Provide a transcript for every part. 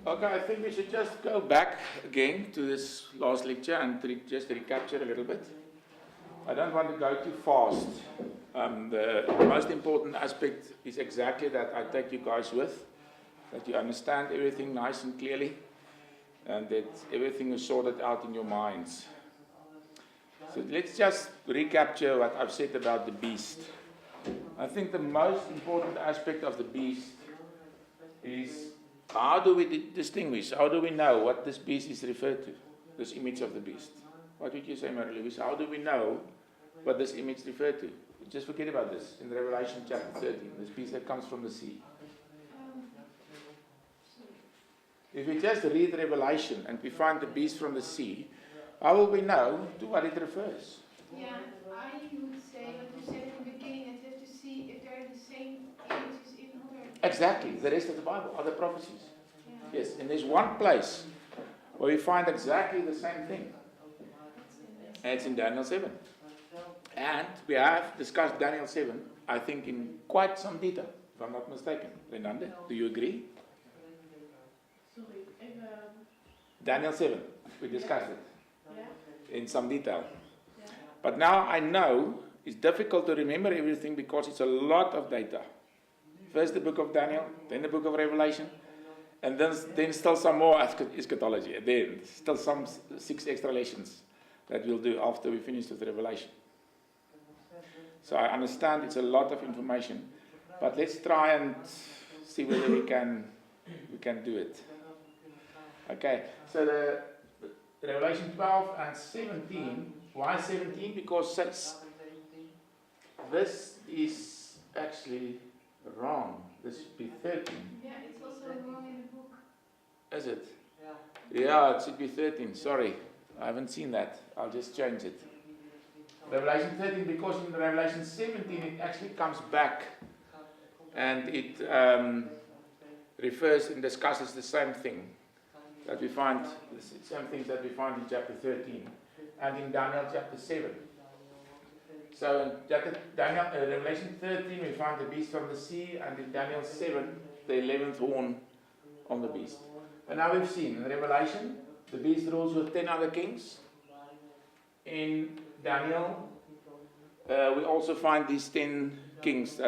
Okay, I think we should just go back again to this last lecture and just recapture a little bit. I don't want to go too fast. The most important aspect is exactly that I take you guys with, that you understand everything nice and clearly, and that everything is sorted out in your minds. So let's just recapture what I've said about the beast. I think the most important aspect of the beast is how do we distinguish, how do we know what this beast is referred to, this image of the beast? What would you say, Mary-Louise? How do we know what this image referred to? Just forget about this. In Revelation chapter 13, this beast that comes from the sea. If we just read Revelation and we find the beast from the sea, how will we know to what it refers? Yeah, I would say what you said in the beginning, that you have to see if there are the same images in other. Exactly, the rest of the Bible, other prophecies. Yeah. Yes, and there's one place where we find exactly the same thing. And it's in Daniel 7. And we have discussed Daniel 7, I think, in quite some detail, if I'm not mistaken. Renande, do you agree? Sorry, Daniel 7, we discussed it yeah. in some detail. Yeah. But now I know it's difficult to remember everything because it's a lot of data. First the book of Daniel, then the book of Revelation, and then still some more eschatology, and then still some 6 extra lessons that we'll do after we finish with Revelation. So I understand it's a lot of information, but let's try and see whether we can do it. Okay, so the Revelation 12 and 17. Why 17? Because this is actually wrong. This should be 13. Yeah, it's also wrong in the book. Is it? Yeah, it should be 13. Sorry, I haven't seen that. I'll just change it. Revelation 13, because in Revelation 17 it actually comes back and it refers and discusses the same thing that we find, the same things that we find in chapter 13 and in Daniel chapter 7. So in Revelation 13 we find the beast from the sea, and in Daniel 7 the 11th horn on the beast. And now we've seen in Revelation the beast rules with 10 other kings. In Daniel we also find these 10 kings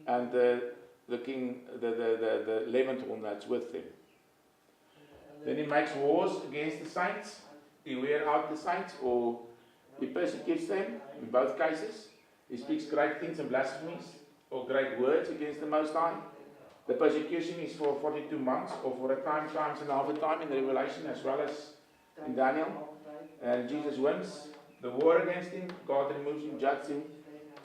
and the king, the 11th horn that's with them. Then he makes wars against the saints. He wears out the saints, or he persecutes them in both cases. He speaks great things and blasphemies or great words against the Most High. The persecution is for 42 months or for a time, times and half a time in the Revelation as well as in Daniel. And Jesus wins the war against him. God removes him, judges him,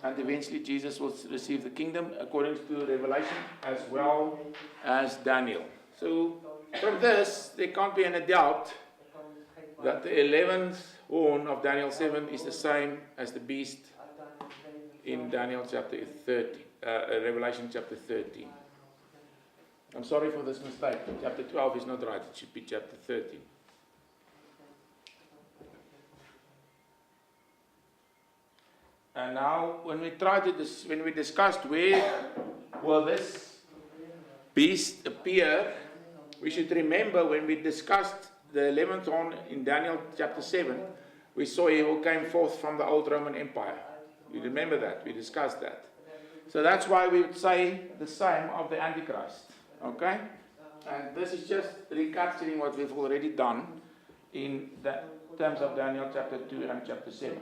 and eventually Jesus will receive the kingdom according to Revelation as well as Daniel. So from this, there can't be any doubt that the 11th horn of Daniel 7 is the same as the beast in Daniel chapter 13, Revelation chapter 13. I'm sorry for this mistake. Chapter 12 is not right. It should be chapter 13. And now, when we discussed where will this beast appear, we should remember when we discussed the 11th horn in Daniel chapter 7, we saw he who came forth from the old Roman Empire. You remember that? We discussed that. So that's why we would say the same of the Antichrist. Okay? And this is just recapturing what we've already done in the terms of Daniel chapter 2 and chapter 7.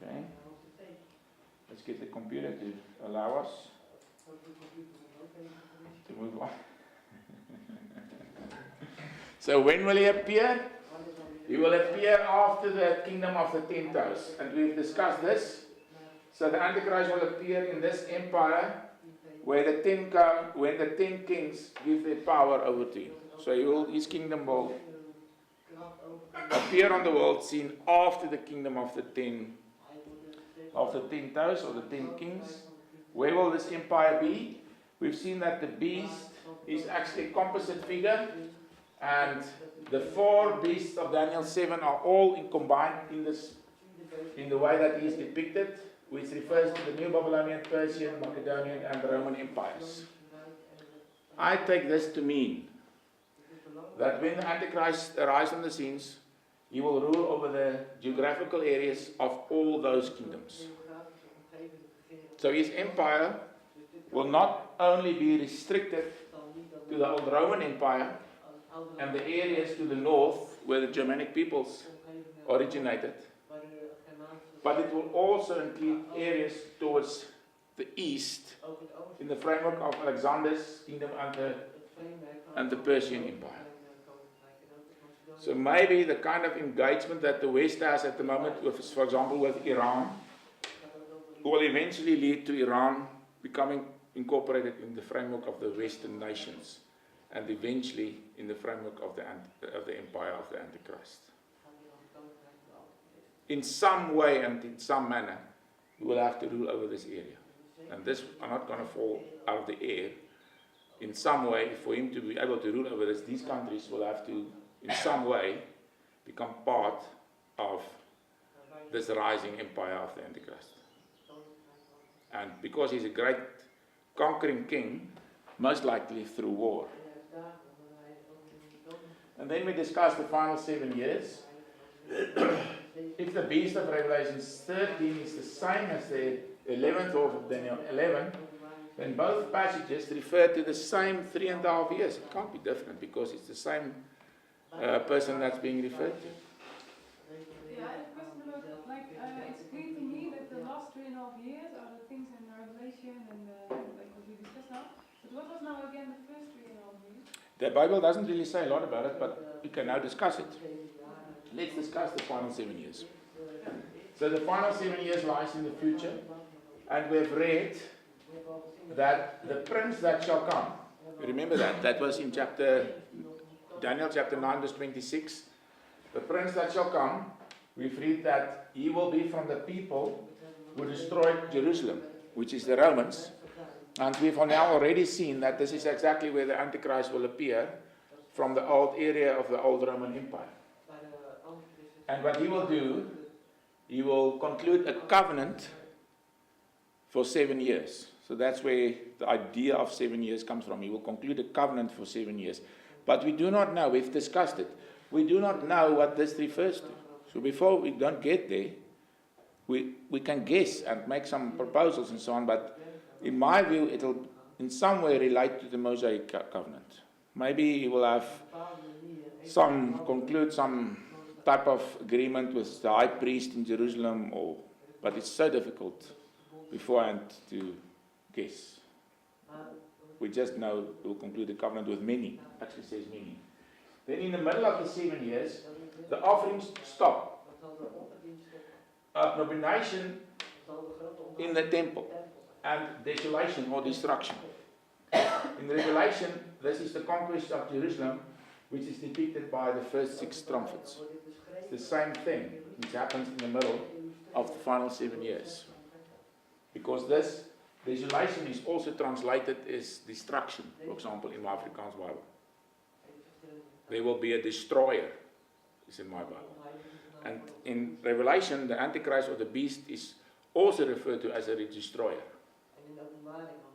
Okay? Let's get the computer to allow us to move on. So when will he appear? He will appear after the kingdom of the 10 toes. And we've discussed this. So the Antichrist will appear in this empire where when the 10 kings give their power over to him. So his kingdom will appear on the world scene after the kingdom of the 10 toes or the 10 kings. Where will this empire be? We've seen that the beast is actually a composite figure, and the 4 beasts of Daniel 7 are all combined in the way that he is depicted, which refers to the New Babylonian, Persian, Macedonian and Roman empires. I take this to mean that when the Antichrist arrives on the scenes, he will rule over the geographical areas of all those kingdoms. So his empire will not only be restricted to the old Roman Empire and the areas to the north where the Germanic peoples originated, but it will also include areas towards the east in the framework of Alexander's kingdom and the Persian Empire. So maybe the kind of engagement that the West has at the moment, with, for example, with Iran, will eventually lead to Iran becoming incorporated in the framework of the Western nations, and eventually in the framework of the empire of the Antichrist. In some way and in some manner, we will have to rule over this area. And this are not going to fall out of the air. In some way, for him to be able to rule over this, these countries will have to, in some way, become part of this rising empire of the Antichrist. And because he's a great conquering king, most likely through war. And then we discuss the final 7 years. If the beast of Revelation 13 is the same as the 11th of Daniel 11, then both passages refer to the same 3.5 years. It can't be different because it's the same person that's being referred to. Yeah, I have a question about, like, it's clear to me that the last 3.5 years are the things in Revelation and like what we discussed now. But what was now again the first 3.5 years? The Bible doesn't really say a lot about it, but we can now discuss it. Let's discuss the final 7 years. So the final 7 years lies in the future, and we've read that the prince that shall come, remember that was in Daniel chapter 9 verse 26. The prince that shall come, we've read that he will be from the people who destroyed Jerusalem, which is the Romans. And we've now already seen that this is exactly where the Antichrist will appear, from the old area of the old Roman Empire. And what he will do, he will conclude a covenant for 7 years. So that's where the idea of 7 years comes from. He will conclude a covenant for 7 years. But we do not know, we've discussed it, we do not know what this refers to. So before we don't get there, we can guess and make some proposals and so on, but in my view, it will in some way relate to the Mosaic covenant. Maybe he will have conclude some type of agreement with the high priest in Jerusalem, but it's so difficult beforehand to guess. We just know he will conclude a covenant with many, actually says many. Then in the middle of the 7 years, the offerings stop. Abomination in the temple and desolation or destruction. In Revelation, this is the conquest of Jerusalem, which is depicted by the first 6 trumpets. It's the same thing which happens in the middle of the final 7 years. Because this desolation is also translated as destruction, for example, in my Afrikaans Bible. There will be a destroyer, is in my Bible. And in Revelation, the Antichrist or the beast is also referred to as a destroyer.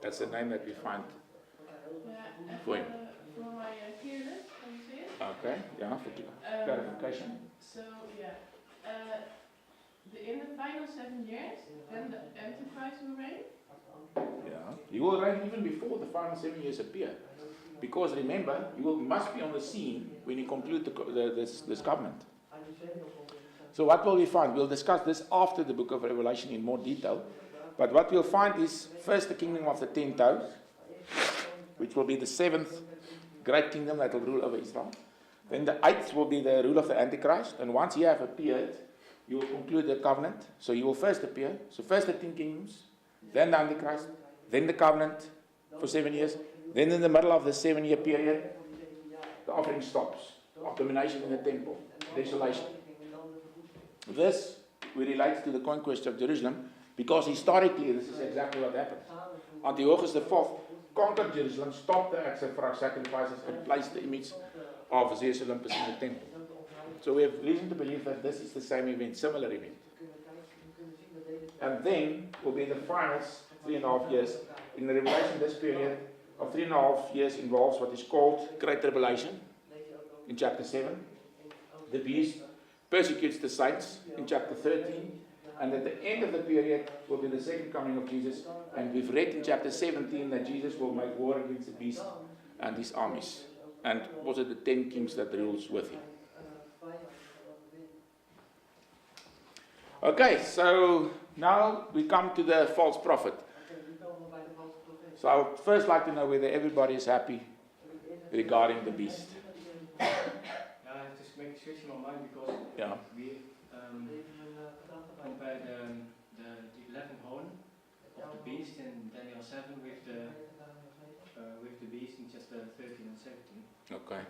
That's the name that we find for him. For my clear list, can you say it? Okay, yeah, for clarification. So, yeah. In the final 7 years, then the Antichrist will reign? Yeah, he will reign even before the final 7 years appear. Because remember, you must be on the scene when you conclude this covenant. So what will we find? We'll discuss this after the book of Revelation in more detail. But what we'll find is first the kingdom of the 10 toes, which will be the 7th great kingdom that will rule over Israel. Then the 8th will be the rule of the Antichrist. And once he have appeared, you will conclude the covenant. So he will first appear. So first the 10 kingdoms, then the Antichrist, then the covenant for 7 years. Then in the middle of the 7-year period, the offering stops. Abomination in the temple, desolation. This relates to the conquest of Jerusalem, because historically this is exactly what happened. Antiochus IV conquered Jerusalem, stopped the acts of sacrifices, and placed the image of Zeus Olympus in the temple. So we have reason to believe that this is the same event, similar event. And then will be the final 3.5 years. In the Revelation, this period of 3.5 years involves what is called Great Tribulation in chapter 7. The beast persecutes the saints in chapter 13. And at the end of the period will be the second coming of Jesus. And we've read in chapter 17 that Jesus will make war against the beast and his armies. And also the 10 kings that rules with him. Okay, so now we come to the false prophet. So I would first like to know whether everybody is happy regarding the beast. Yeah, I have to make a switch in my mind because we compare the 11 horn of the beast in Daniel 7 with the beast in chapter 13 and 17. Okay.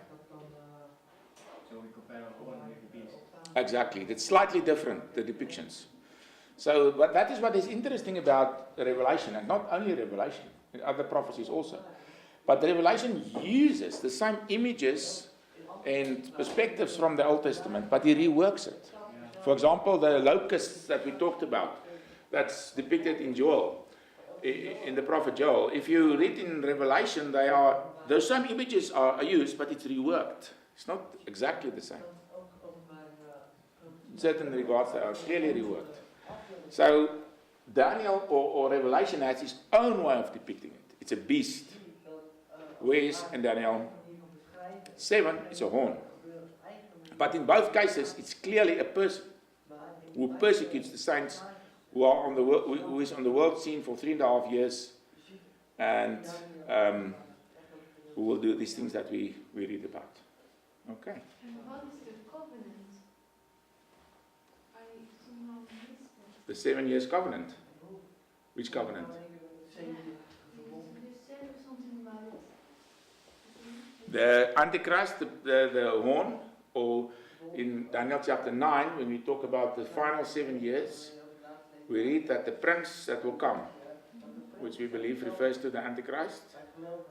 So we compare a horn with the beast. Exactly. It's slightly different, the depictions. So, but that is what is interesting about the Revelation, and not only Revelation, other prophecies also. But the Revelation uses the same images and perspectives from the Old Testament, but he reworks it. For example, the locusts that we talked about, that's depicted in Joel, in the prophet Joel. If you read in Revelation, those same images are used, but it's reworked. It's not exactly the same. In certain regards, they are clearly reworked. So, Daniel or Revelation has his own way of depicting it. It's a beast. Whereas in Daniel 7, it's a horn. But in both cases, it's clearly a person who persecutes the saints, who is on the world scene for 3.5 years, and who will do these things that we read about. Okay. And what is the covenant? I somehow missed it. The 7 years covenant. Which covenant? Yeah. You said something about it. The Antichrist, the horn, or in Daniel chapter 9, when we talk about the final 7 years, we read that the prince that will come, which we believe refers to the Antichrist,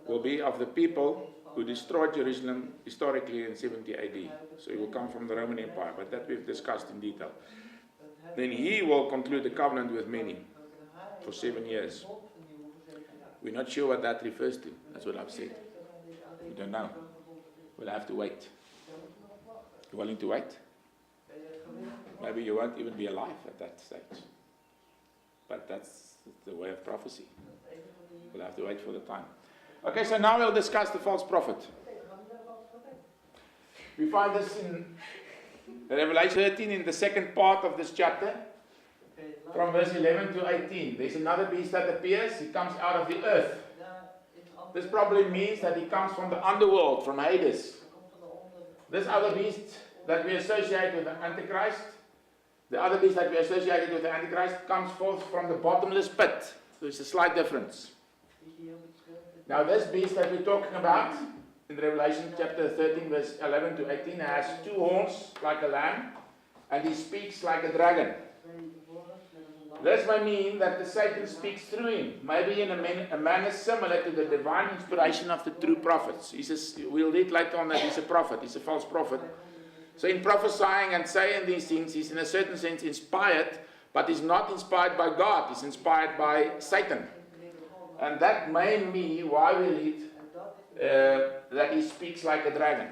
will be of the people who destroyed Jerusalem historically in 70 AD. So he will come from the Roman Empire, but that we've discussed in detail. Then he will conclude the covenant with many for 7 years. We're not sure what that refers to. That's what I've said. We don't know. We'll have to wait. You willing to wait? Maybe you won't even be alive at that stage. But that's the way of prophecy. We'll have to wait for the time. Okay, so now we'll discuss the false prophet. We find this in Revelation 13 in the second part of this chapter. From verse 11 to 18. There's another beast that appears. He comes out of the earth. This probably means that he comes from the underworld, from Hades. This other beast that we associate with the Antichrist, the other beast that we associated with the Antichrist comes forth from the bottomless pit. So there's a slight difference. Now this beast that we're talking about in Revelation chapter 13 verse 11 to 18 has 2 horns like a lamb, and he speaks like a dragon. This may mean that the Satan speaks through him, maybe in a manner similar to the divine inspiration of the true prophets. We'll read later on that he's a prophet, he's a false prophet. So in prophesying and saying these things, he's in a certain sense inspired, but he's not inspired by God, he's inspired by Satan. And that may be why we read that he speaks like a dragon.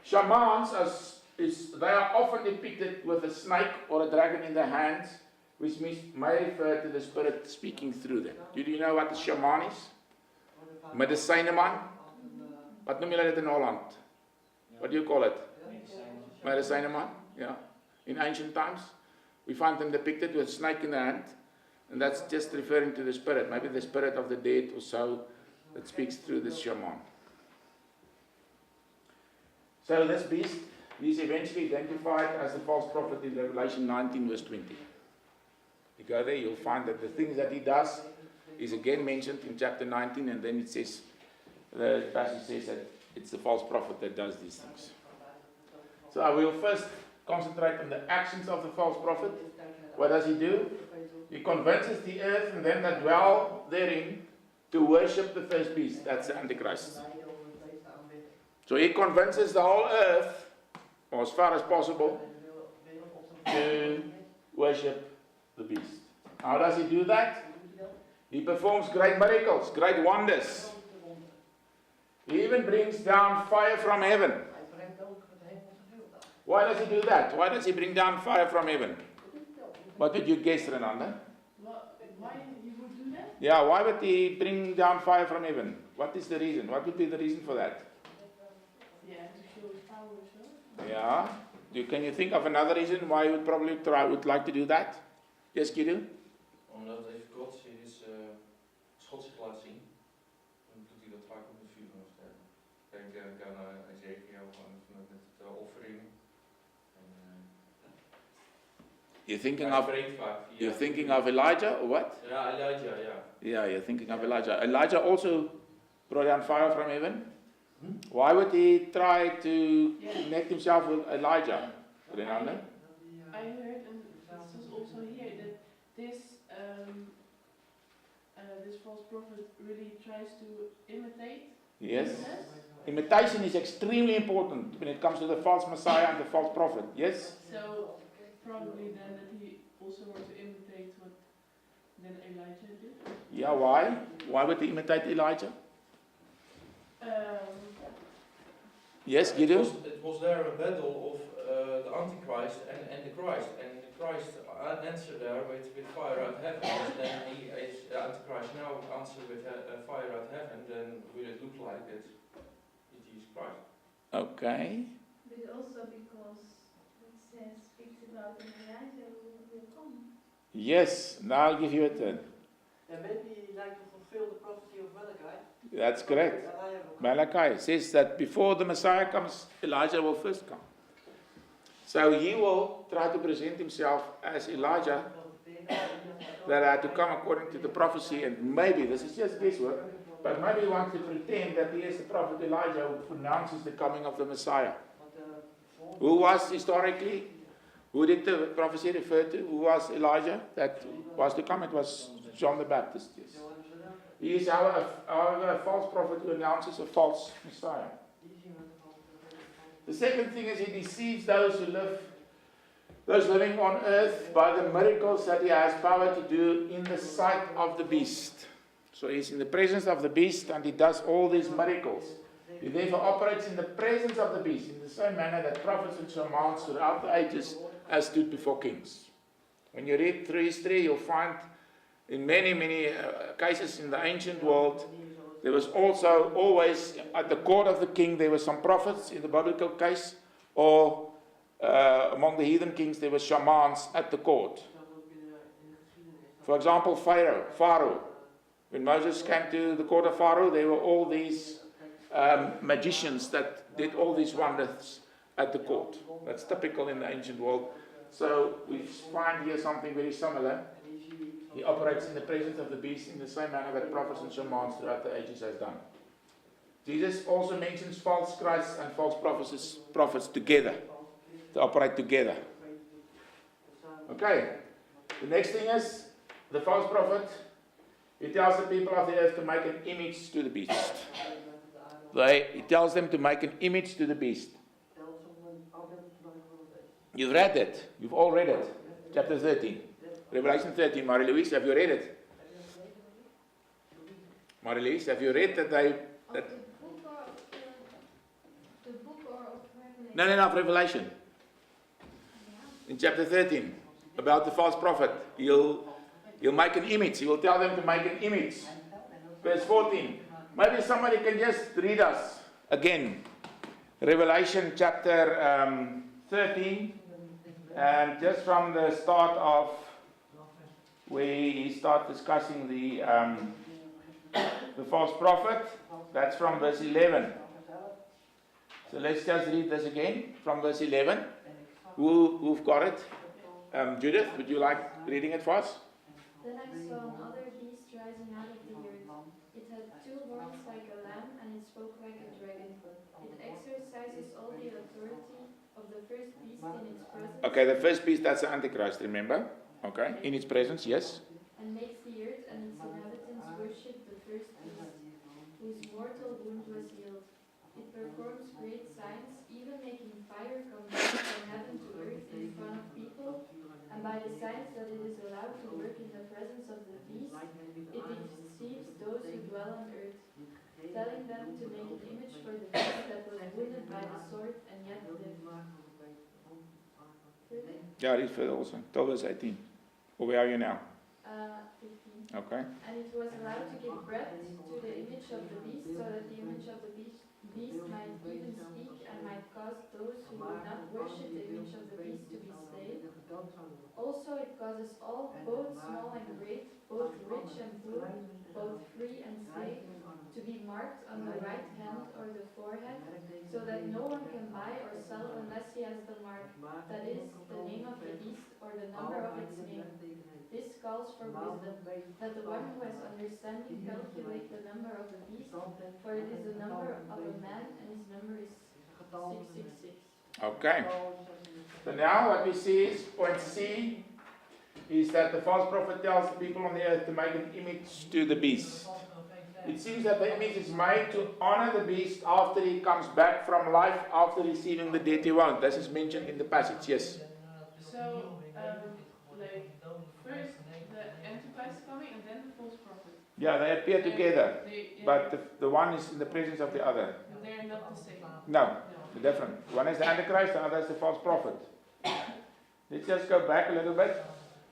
Shamans, they are often depicted with a snake or a dragon in their hands, which may refer to the spirit speaking through them. Do you know what a shaman is? Medicijne man? Wat noem julle dit in Holland? What do you call it? Medicijne man? Yeah. In ancient times, we find them depicted with a snake in the hand, and that's just referring to the spirit, maybe the spirit of the dead or so, that speaks through this shaman. So this beast is eventually identified as the false prophet in Revelation 19 verse 20. You go there, you'll find that the things that he does is again mentioned in chapter 19, and then it says, the passage says that it's the false prophet that does these things. So I will first concentrate on the actions of the false prophet. What does he do? He convinces the earth and them that dwell therein to worship the first beast. That's the Antichrist. So he convinces the whole earth, or as far as possible, to worship the beast. How does he do that? He performs great miracles, great wonders. He even brings down fire from heaven. Why does he do that? Why does he bring down fire from heaven? What would you guess, Renanda? Why he would do that? Yeah, why would he bring down fire from heaven? What is the reason? What would be the reason for that? Yeah, to show his power, so. Yeah. Can you think of another reason why he would probably would like to do that? Yes, Gideon? Omdat als God God zich laat zien, dan doet hij dat vaak ook met vuur of sterren. Denk aan Ezekiel met de offeringen. You're thinking of Elijah or what? Ja, Elijah, ja. Yeah, you're thinking of Elijah. Elijah also brought down fire from heaven. Why would he try to connect himself with Elijah? Renanda? I heard, and this is also here, that this false prophet really tries to imitate. Yes. Jesus. Imitation is extremely important when it comes to the false Messiah and the false prophet. Yes? So probably then that he also wants to imitate what then Elijah did. Yeah, why? Why would he imitate Elijah? Yes, Gideon? It was there a battle of the Antichrist and the Christ. And the Christ answered there with fire out of heaven. And then the Antichrist now answered with fire out of heaven. Then will it look like it's Jesus Christ? Okay. But also because it speaks about Elijah who will come. Yes, now I'll give you a turn. And maybe he'd like to fulfill the prophecy of Malachi. That's correct. Malachi says that before the Messiah comes, Elijah will first come. So he will try to present himself as Elijah that had to come according to the prophecy, and maybe, this is just guesswork, but maybe he wants to pretend that he is the prophet Elijah who announces the coming of the Messiah. Who was historically, who did the prophecy refer to? Who was Elijah that was to come? It was John the Baptist, yes. He is our false prophet who announces a false Messiah. The second thing is he deceives those living on earth by the miracles that he has power to do in the sight of the beast. So he's in the presence of the beast and he does all these miracles. He therefore operates in the presence of the beast in the same manner that prophets and shamans throughout the ages have stood before kings. When you read through history, you'll find in many cases in the ancient world, there was also always at the court of the king, there were some prophets in the biblical case, or among the heathen kings, there were shamans at the court. For example, Pharaoh. When Moses came to the court of Pharaoh, there were all these magicians that did all these wonders at the court. That's typical in the ancient world. So we find here something very similar. He operates in the presence of the beast in the same manner that prophets and shamans throughout the ages has done. Jesus also mentions false Christs and false prophets together, to operate together. Okay, the next thing is the false prophet. He tells the people of the earth to make an image to the beast. He tells them to make an image to the beast. You've read it. You've all read it. Chapter 13. Revelation 13. Marie-Louise, have you read it? Marie-Louise, have you read that they... That The book or of Revelation? No, of Revelation. In chapter 13. About the false prophet. He'll make an image. He will tell them to make an image. Verse 14. Maybe somebody can just read us again. Revelation chapter 13. And just from the start of where he starts discussing the false prophet, that's from verse 11. So let's just read this again from verse 11. Who've got it? Judith, would you like reading it for us? Then I saw another beast rising out of the earth. It had two horns like a lamb, and it spoke like a dragon. It exercises all the authority of the first beast in its presence. Okay, the first beast, that's the Antichrist, remember? Okay, in its presence, yes. And makes the earth and its inhabitants worship the first beast, whose mortal wound was healed. It performs great signs, even making fire come down from heaven to earth in front of people. And by the signs that it is allowed to work in the presence of the beast, it those who dwell on earth, telling them to make an image for the beast that was wounded by the sword and yet lived. Further? Yeah, read further also. Till verse 18. Or where are you now? 15. Okay. And it was allowed to give breath to the image of the beast, so that the image of the beast might even speak and might cause those who would not worship the image of the beast to be slain. Also it causes all, both small and great, both rich and poor, both free and slave, to be marked on the right hand or the forehead, so that no one can buy or sell unless he has the mark, that is, the name of the beast or the number of its name. This calls for wisdom, that the one who has understanding calculate the number of the beast, for it is the number of a man, and his number is 666. Okay. So now what we see is, point C, is that the false prophet tells the people on the earth to make an image to the beast. It seems that the image is made to honor the beast after he comes back from life, after receiving the death he won't. This is mentioned in the passage, yes. So, like, first the Antichrist coming and then the false prophet. Yeah, they appear together, Yeah, but the one is in the presence of the other. they're not the same. No, they're different. One is the Antichrist, the other is the false prophet. Let's just go back a little bit.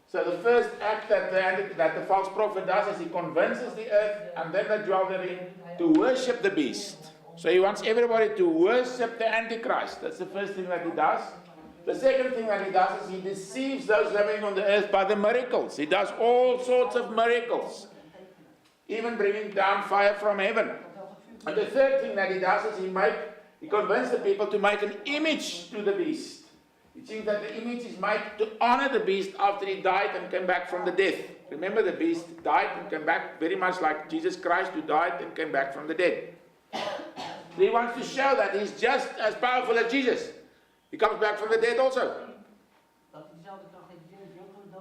So the first act that the false prophet does is he convinces the earth and then the dwell therein to worship the beast. So he wants everybody to worship the Antichrist. That's the first thing that he does. The second thing that he does is he deceives those living on the earth by the miracles. He does all sorts of miracles, even bringing down fire from heaven. And the third thing that he does is he convinces the people to make an image to the beast. It seems that the image is made to honor the beast after he died and came back from the death. Remember, the beast died and came back very much like Jesus Christ, who died and came back from the dead. He wants to show that he's just as powerful as Jesus. He comes back from the dead also.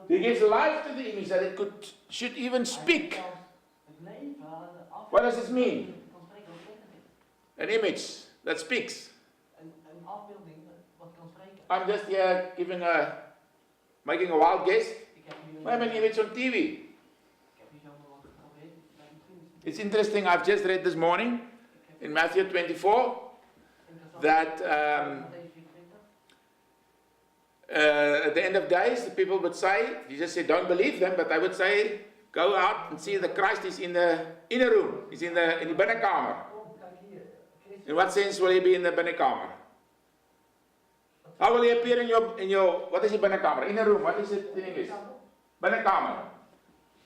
He gives life to the image that it should even speak. What does this mean? An image that speaks. I'm just here making a wild guess. I have an image on TV. It's interesting, I've just read this morning in Matthew 24 that at the end of days, the people would say, Jesus said, don't believe them, but they would say, go out and see the Christ is in the inner room, he's in the binnenkamer. In what sense will he be in the binnenkamer? How will he appear in your what is the binnenkamer? Inner room, what is it in English? Binnenkamer.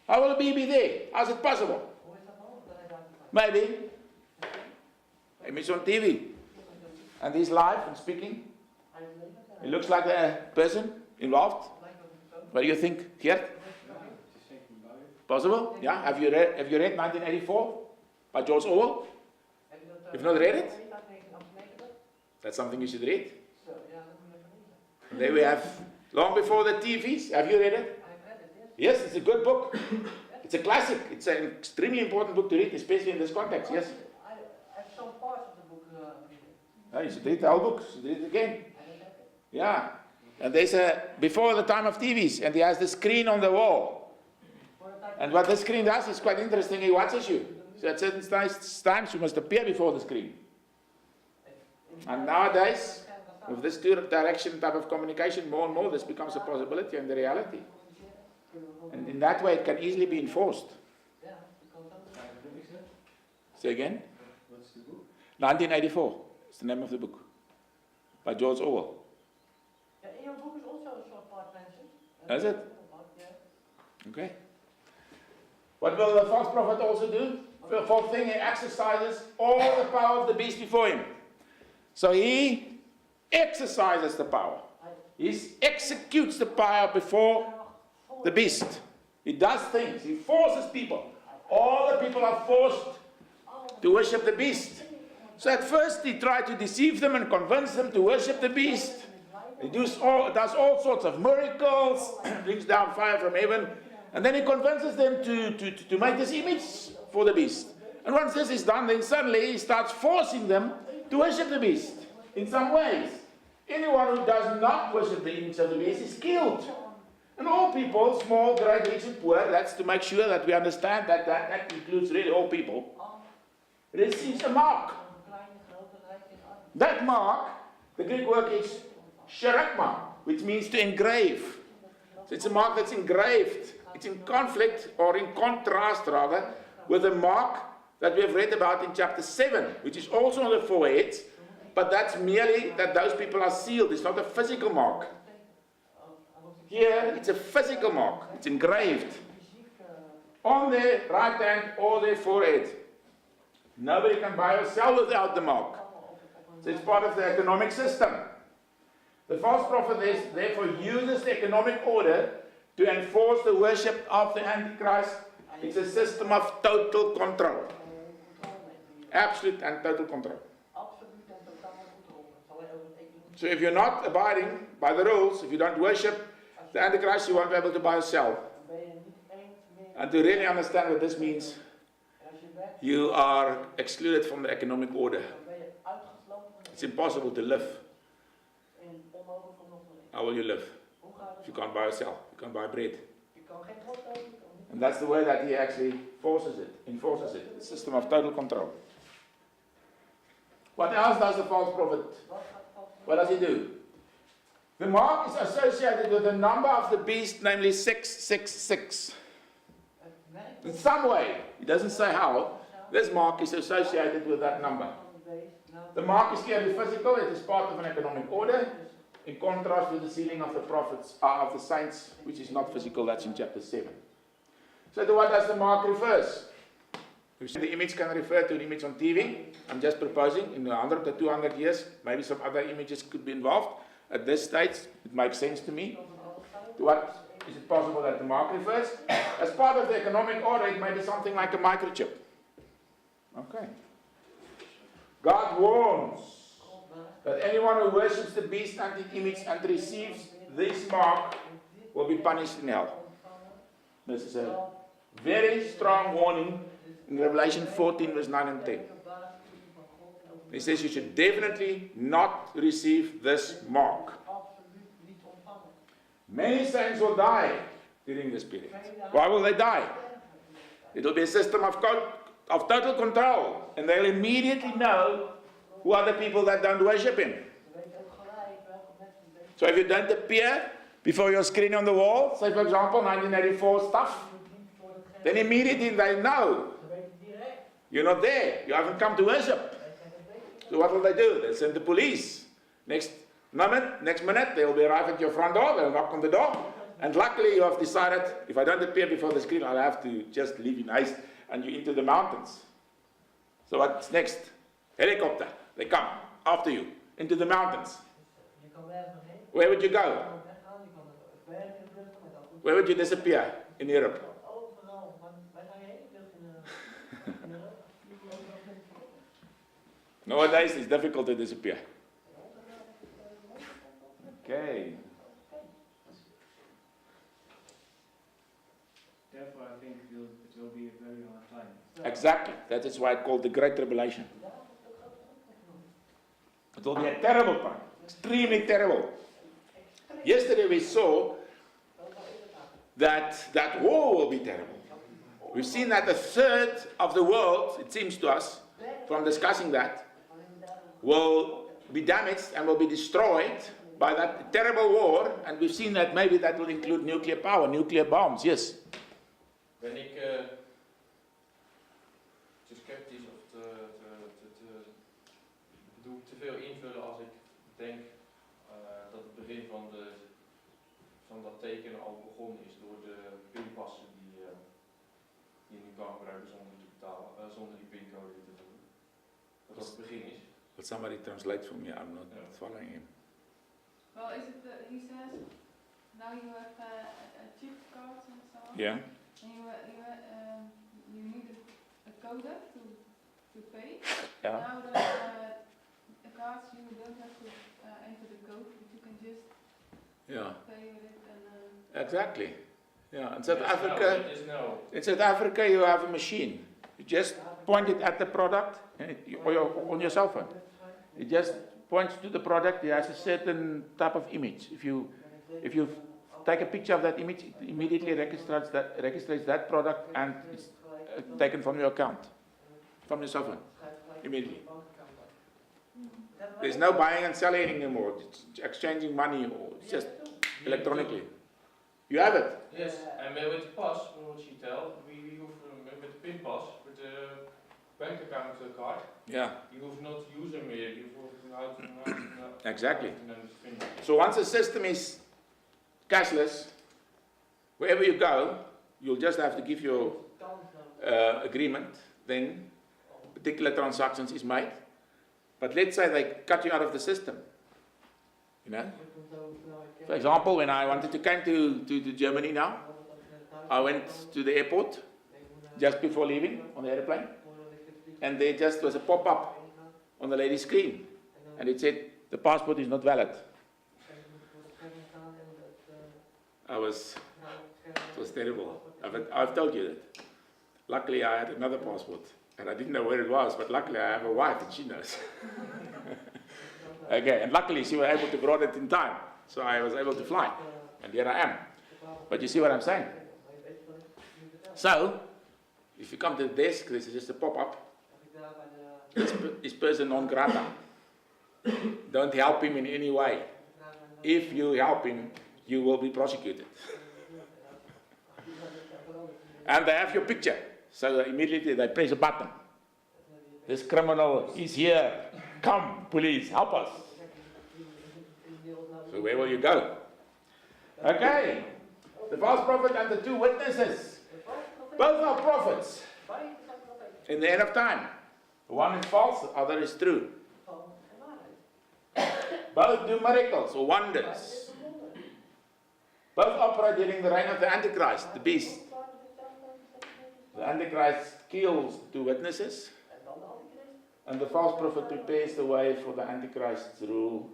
How will he be there? How is it possible? Maybe. Maybe it's on TV. And he's live and speaking. He looks like a person involved. What do you think, Gert? Possible? Yeah? Have you read 1984 by George Orwell? You've not read it? That's something you should read. And there we have, long before the TVs. Have you read it? Yes, it's a good book. It's a classic. It's an extremely important book to read, especially in this context. Yes? I've some parts of the book. You should read the whole book. You should read it again. Yeah. And there's before the time of TVs, and he has the screen on the wall. And what the screen does is quite interesting. He watches you. So at certain times you must appear before the screen. And nowadays, with this two-direction type of communication, more and more this becomes a possibility and the reality. And in that way it can easily be enforced. Say again? What's the book? 1984 is the name of the book. By George Orwell. In your book is also a short part mentioned. Is it? Okay. What will the false prophet also do? The fourth thing, he exercises all the power of the beast before him. So he exercises the power. He executes the power before the beast. He does things. He forces people. All the people are forced to worship the beast. So at first he tried to deceive them and convince them to worship the beast. He does all sorts of miracles, brings down fire from heaven, and then he convinces them to make this image for the beast. And once this is done, then suddenly he starts forcing them to worship the beast in some ways. Anyone who does not worship the image of the beast is killed. And all people, small, great, rich and poor, that's to make sure that we understand that includes really all people, receives a mark. That mark, the Greek word is sheragma, which means to engrave. So it's a mark that's engraved. It's in conflict, or in contrast rather, with the mark that we have read about in chapter 7, which is also on the foreheads, but that's merely that those people are sealed. It's not a physical mark. Here, it's a physical mark. It's engraved on their right hand or their forehead. Nobody can buy or sell without the mark. So it's part of the economic system. The false prophet therefore uses the economic order to enforce the worship of the Antichrist. It's a system of total control. Absolute and total control. So if you're not abiding by the rules, if you don't worship the Antichrist, you won't be able to buy or sell. And to really understand what this means, you are excluded from the economic order. It's impossible to live. How will you live if you can't buy or sell? You can't buy bread. And that's the way that he actually enforces it. A system of total control. What else does the false prophet? What does he do? The mark is associated with the number of the beast, namely 666. In some way, he doesn't say how, this mark is associated with that number. The mark is clearly physical, it is part of an economic order, in contrast with the sealing of the prophets, of the saints, which is not physical, that's in chapter 7. So to what does the mark refers? The image can refer to an image on TV. I'm just proposing in 100 to 200 years, maybe some other images could be involved. At this stage, it makes sense to me. To what is it possible that the mark refers? As part of the economic order, it may be something like a microchip. Okay. God warns that anyone who worships the beast and the image and receives this mark will be punished in hell. This is a very strong warning in Revelation 14, verse 9 and 10. He says you should definitely not receive this mark. Many saints will die during this period. Why will they die? It will be a system of total control, and they'll immediately know who are the people that don't worship him. So if you don't appear before your screen on the wall, say for example 1984 stuff, then immediately they know you're not there, you haven't come to worship. So what will they do? They'll send the police. Next minute, they'll be arriving at your front door, they'll knock on the door, and luckily you have decided, if I don't appear before the screen, I'll have to just leave you nice, and you're into the mountains. So what's next? Helicopter. They come after you, into the mountains. Where would you go? Where would you disappear in Europe? Nowadays, it's difficult to disappear. Okay. Therefore, I think it will be a very hard time. Exactly. That is why it's called the Great Tribulation. It will be a terrible time. Extremely terrible. Yesterday we saw that war will be terrible. We've seen that a third of the world, it seems to us, from discussing that, will be damaged and will be destroyed by that terrible war, and we've seen that maybe that will include nuclear power, nuclear bombs, yes. Ben ik te sceptisch of doe ik te veel invullen als ik denk dat het begin van dat tekenen al begonnen is door de pinpassen die je nu kan gebruiken zonder te betalen, zonder die pincode te doen. Dat dat het begin is. Will somebody translate for me? I'm not following him. Well, is it he says now you have a chip cards and so on. Yeah. And you need a code to pay. Yeah. Now the cards you don't have to enter the code, but you can just pay with it and. Exactly. Yeah. In South Yes, Africa, no, it is no. in South Africa, you have a machine. You just point it at the product on your cell phone. It just points to the product. It has a certain type of image. If you take a picture of that image, it immediately registrates that product, and it's taken from your account, from your cell phone, immediately. There's no buying and selling anymore. It's exchanging money, or it's just electronically. You have it. Yes, and with the pass, what she tell, we hoef with the pinpas, with the bank account card, Yeah, you hoef not to use them meer. You hoef exactly. So once the system is cashless, wherever you go, you'll just have to give your agreement, then particular transactions is made. But let's say they cut you out of the system. You know? For example, when I wanted to come to Germany now, I went to the airport just before leaving on the airplane, and there just was a pop-up on the lady's screen, and it said, the passport is not valid. It was terrible. I've told you that. Luckily, I had another passport, and I didn't know where it was, but luckily I have a wife and she knows. Okay, and luckily she was able to brought it in time, so I was able to fly, and here I am. But you see what I'm saying? So, if you come to the desk, this is just a pop-up. This person non grata. Don't help him in any way. If you help him, you will be prosecuted. And they have your picture. So immediately they press a button. This criminal is here. Come, police, help us. So where will you go? Okay. The false prophet and the two witnesses. Both are prophets. In the end of time. One is false, the other is true. Both do miracles or wonders. Both operate during the reign of the Antichrist, the beast. The Antichrist kills two witnesses, and the false prophet prepares the way for the Antichrist's rule,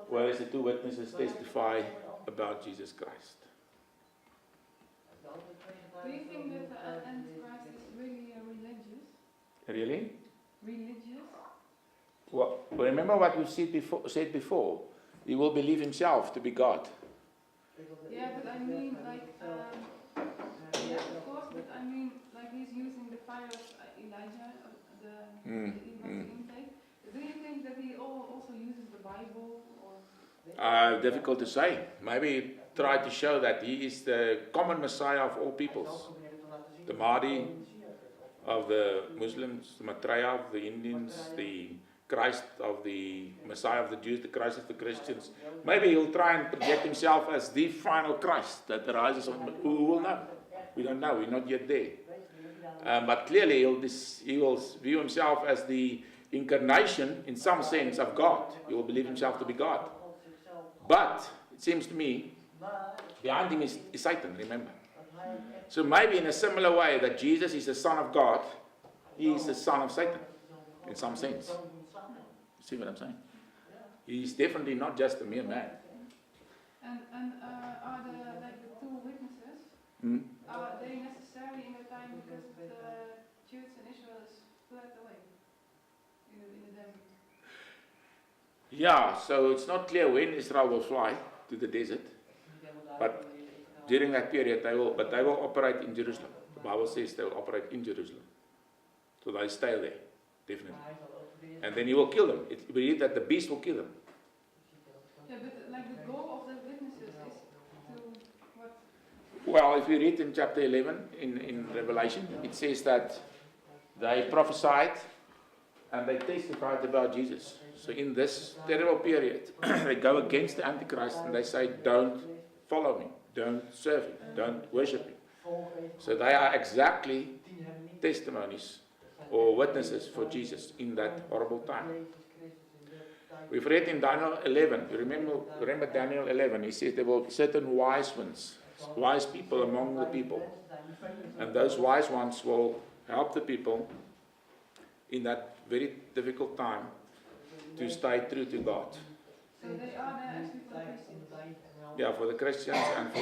whereas the two witnesses testify about Jesus Christ. Do you think that the Antichrist is really religious? Really? Religious? Well, remember what we said before. He will believe himself to be God. Yeah, but I mean, like, yeah, of course, but I mean, like, he's using the fire of Elijah, the intake. Do you think that he also uses the Bible, or? Difficult to say. Maybe he tried to show that he is the common Messiah of all peoples. The Mahdi of the Muslims, the Maitreya of the Indians, the Christ of the Messiah of the Jews, the Christ of the Christians. Maybe he'll try and project himself as the final Christ that arises on. Who will know? We don't know. We're not yet there. But clearly he will view himself as the incarnation, in some sense, of God. He will believe himself to be God. But it seems to me, behind him is Satan, remember. So maybe in a similar way that Jesus is the Son of God, he is the son of Satan, in some sense. You see what I'm saying? He's definitely not just a mere man. And are the two witnesses, are they necessary in the time because the Jews in Israel is fled away in the desert? Yeah, so it's not clear when Israel will fly to the desert, but during that period they will operate in Jerusalem. The Bible says they will operate in Jerusalem. So they stay there, definitely. And then he will kill them. We read that the beast will kill them. Yeah, but like the goal of the witnesses is to what? Well, if you read in chapter 11 in Revelation, it says that they prophesied and they testified about Jesus. So in this terrible period, they go against the Antichrist and they say, don't follow me, don't serve him, don't worship him. So they are exactly testimonies or witnesses for Jesus in that horrible time. We've read in Daniel 11, you remember Daniel 11, he says there will be certain wise ones, wise people among the people. And those wise ones will help the people in that very difficult time to stay true to God. So they are there actually for Christians? Yeah, for the Christians and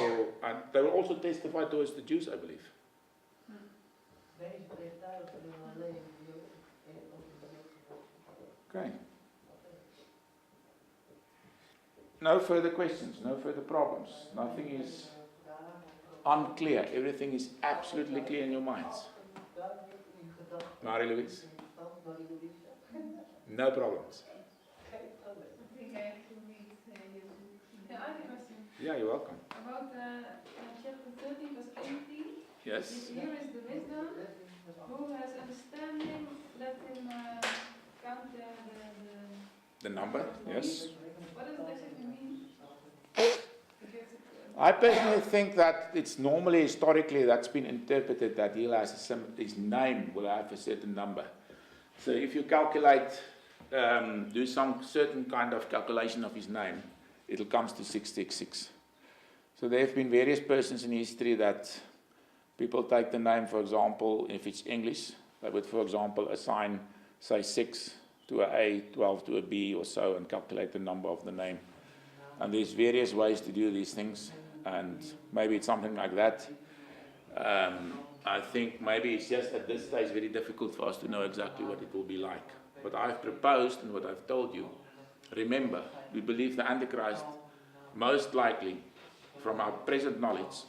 they will also testify towards the Jews, I believe. Okay. No further questions, no further problems. Nothing is unclear. Everything is absolutely clear in your minds. Marie-Louise? No problems. I think I have to read you. Yeah, I have a question. Yeah, you're welcome. About chapter 13, verse 18. Yes? Here is the wisdom. Who has understanding, let him count The number? Yes? What does it exactly mean? I personally think that it's normally, historically, that's been interpreted that he has his name will have a certain number. So if you calculate, do some certain kind of calculation of his name, it'll come to 666. So there have been various persons in history that people take the name, for example, if it's English, they would, for example, assign, say, 6 to a A, 12 to a B or so, and calculate the number of the name. And there's various ways to do these things, and maybe it's something like that. I think maybe it's just at this stage very difficult for us to know exactly what it will be like. What I've proposed and what I've told you, remember, we believe the Antichrist, most likely, from our present knowledge,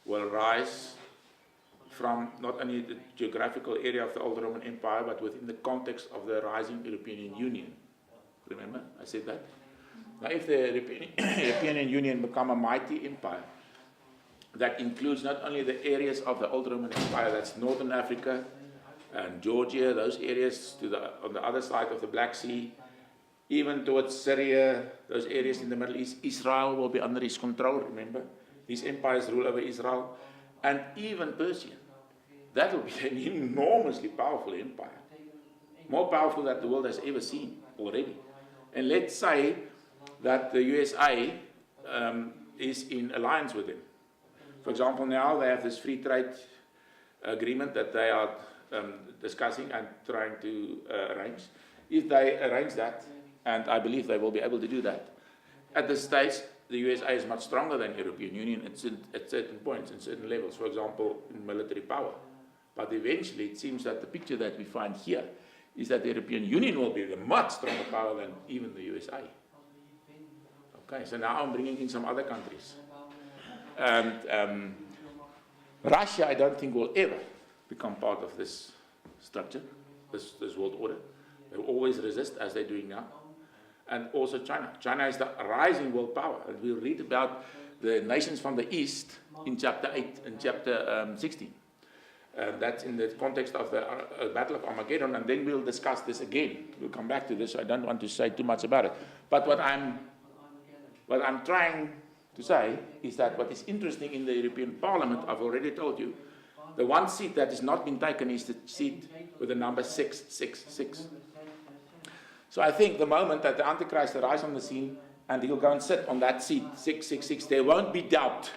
will rise from not only the geographical area of the old Roman Empire, but within the context of the rising European Union. Remember, I said that? Now, if the European Union become a mighty empire, that includes not only the areas of the old Roman Empire, that's Northern Africa and Georgia, those areas on the other side of the Black Sea, even towards Syria, those areas in the Middle East, Israel will be under his control, remember? These empires rule over Israel, and even Persia. That will be an enormously powerful empire, more powerful than the world has ever seen already. And let's say that the USA is in alliance with them. For example, now they have this free trade agreement that they are discussing and trying to arrange. If they arrange that, and I believe they will be able to do that, at this stage, the USA is much stronger than the European Union at certain points, in certain levels, for example, in military power. But eventually, it seems that the picture that we find here is that the European Union will be a much stronger power than even the USA. Okay, so now I'm bringing in some other countries. And Russia, I don't think, will ever become part of this structure, this world order. They will always resist, as they're doing now. And also China. China is the rising world power. And we'll read about the nations from the East in chapter 8 and chapter 16. That's in the context of the Battle of Armageddon, and then we'll discuss this again. We'll come back to this, so I don't want to say too much about it. But what I'm trying to say is that what is interesting in the European Parliament, I've already told you, the one seat that has not been taken is the seat with the number 666. So I think the moment that the Antichrist arrives on the scene and he'll go and sit on that seat, 666, there won't be doubt.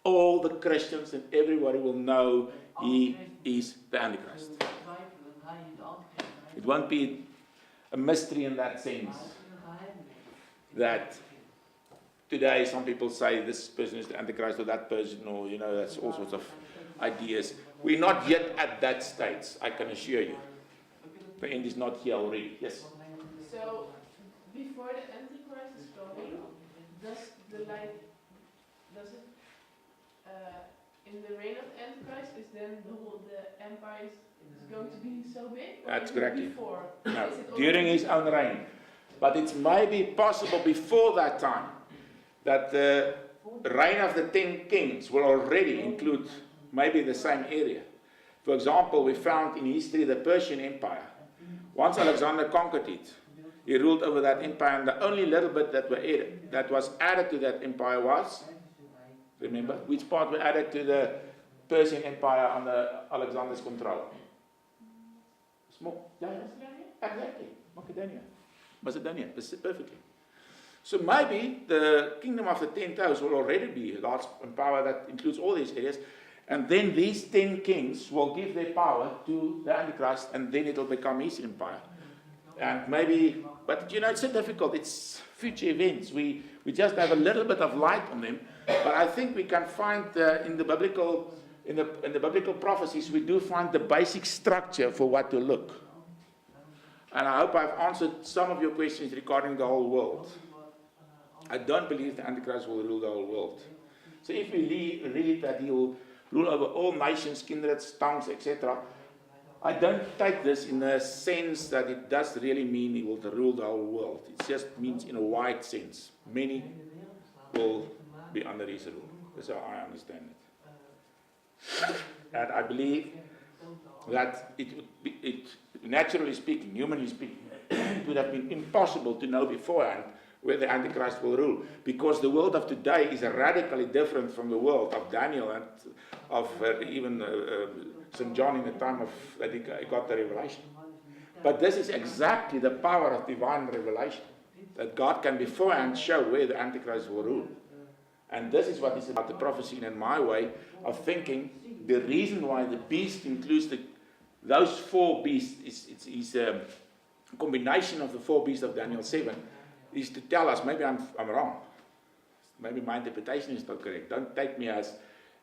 All the Christians and everybody will know he is the Antichrist. It won't be a mystery in that sense that today some people say this person is the Antichrist or that person, or that's all sorts of ideas. We're not yet at that stage, I can assure you. The end is not here already. Yes? So, before the Antichrist is coming, does it, in the reign of Antichrist, is then the empire is going to be so big? Or That's is it correct. Before? No, Is it during already his own reign. But it's maybe possible before that time that the reign of the 10 kings will already include maybe the same area. For example, we found in history the Persian Empire. Once Alexander conquered it, he ruled over that empire, and the only little bit that was added to that empire was, remember, which part were added to the Persian Empire under Alexander's control? Small. Yeah, exactly. Macedonia, perfectly. So maybe the kingdom of the 10 toes will already be a large power that includes all these areas, and then these 10 kings will give their power to the Antichrist, and then it will become his empire. And maybe, but it's so difficult. It's future events. We just have a little bit of light on them, but I think we can find in the biblical prophecies, we do find the basic structure for what to look. And I hope I've answered some of your questions regarding the whole world. I don't believe the Antichrist will rule the whole world. So if we read that he will rule over all nations, kindreds, tongues, etc., I don't take this in a sense that it does really mean he will rule the whole world. It just means in a wide sense. Many will be under his rule. That's how I understand it. And I believe that naturally speaking, humanly speaking, it would have been impossible to know beforehand where the Antichrist will rule, because the world of today is radically different from the world of Daniel and of even St. John in the time of that he got the revelation. But this is exactly the power of divine revelation, that God can beforehand show where the Antichrist will rule. And this is what is about the prophecy in my way of thinking. The reason why the beast includes those four beasts is a combination of the four beasts of Daniel 7, is to tell us, maybe I'm wrong, maybe my interpretation is not correct, don't take me as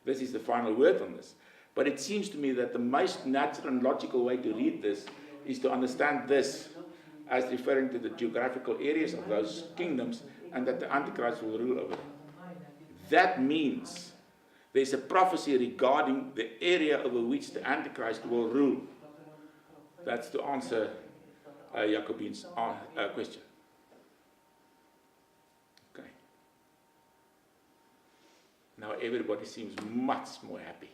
this is the final word on this, but it seems to me that the most natural and logical way to read this is to understand this as referring to the geographical areas of those kingdoms, and that the Antichrist will rule over them. That means there's a prophecy regarding the area over which the Antichrist will rule. That's to answer Jacobine's question. Okay. Now everybody seems much more happy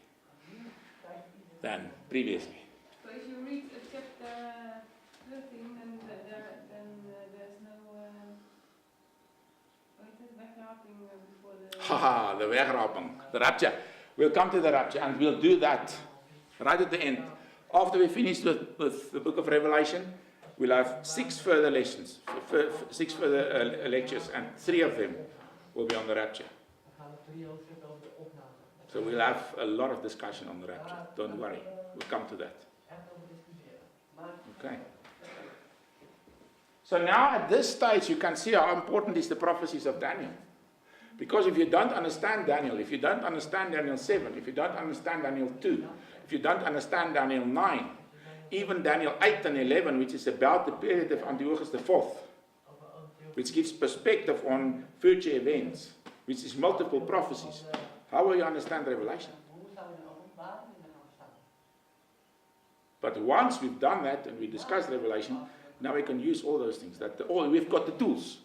than previously. So if you read chapter 13, then there's no wegraping before the... Haha, the wegraping, the rapture. We'll come to the rapture, and we'll do that right at the end. After we finish with the book of Revelation, we'll have 6 further lessons, 6 further lectures, and 3 of them will be on the rapture. So we'll have a lot of discussion on the rapture. Don't worry, we'll come to that. Okay. So now at this stage you can see how important is the prophecies of Daniel. Because if you don't understand Daniel, if you don't understand Daniel 7, if you don't understand Daniel 2, if you don't understand Daniel 9, even Daniel 8 and 11, which is about the period of Antiochus IV, which gives perspective on future events, which is multiple prophecies, how will you understand Revelation? But once we've done that and we discussed Revelation, now we can use all those things. We've got the tools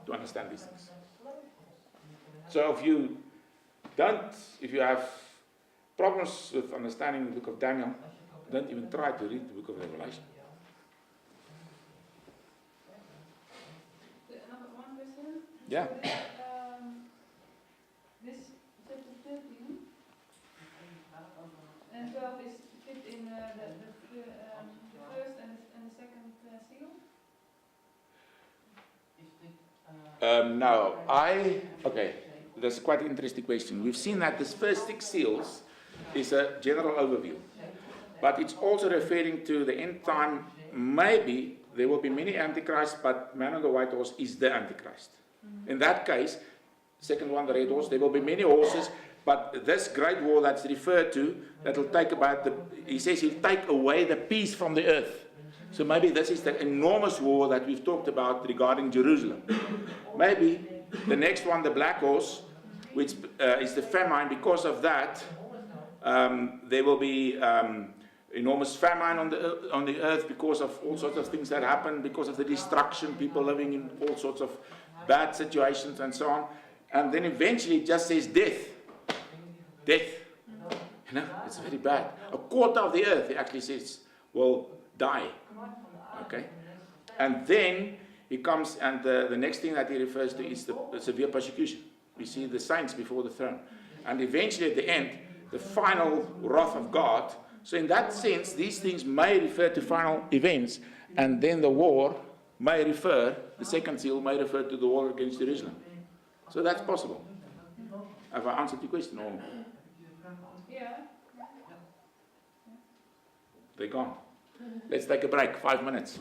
to understand these things. So if you have problems with understanding the book of Daniel, don't even try to read the book of Revelation. One question? Yeah. This chapter 13 and 12 is fit in the first and the second seal? No, okay, that's quite an interesting question. We've seen that this first 6 seals is a general overview, but it's also referring to the end time. Maybe there will be many antichrists, but man on the white horse is the antichrist. In that case, second one, the red horse, there will be many horses, but this great war that's referred to, that will take he says he'll take away the peace from the earth. So maybe this is the enormous war that we've talked about regarding Jerusalem. Maybe the next one, the black horse, which is the famine. Because of that, there will be enormous famine on the earth because of all sorts of things that happen, because of the destruction, people living in all sorts of bad situations and so on. And then eventually it just says death. Death. You know, it's very bad. A quarter of the earth, he actually says, will die. Okay? And then he comes, and the next thing that he refers to is the severe persecution. We see the saints before the throne. And eventually at the end, the final wrath of God. So in that sense, these things may refer to final events, and then the war may refer, the second seal may refer to the war against Jerusalem. So that's possible. Have I answered your question? Or Yeah. they're gone. Let's take a break, 5 minutes.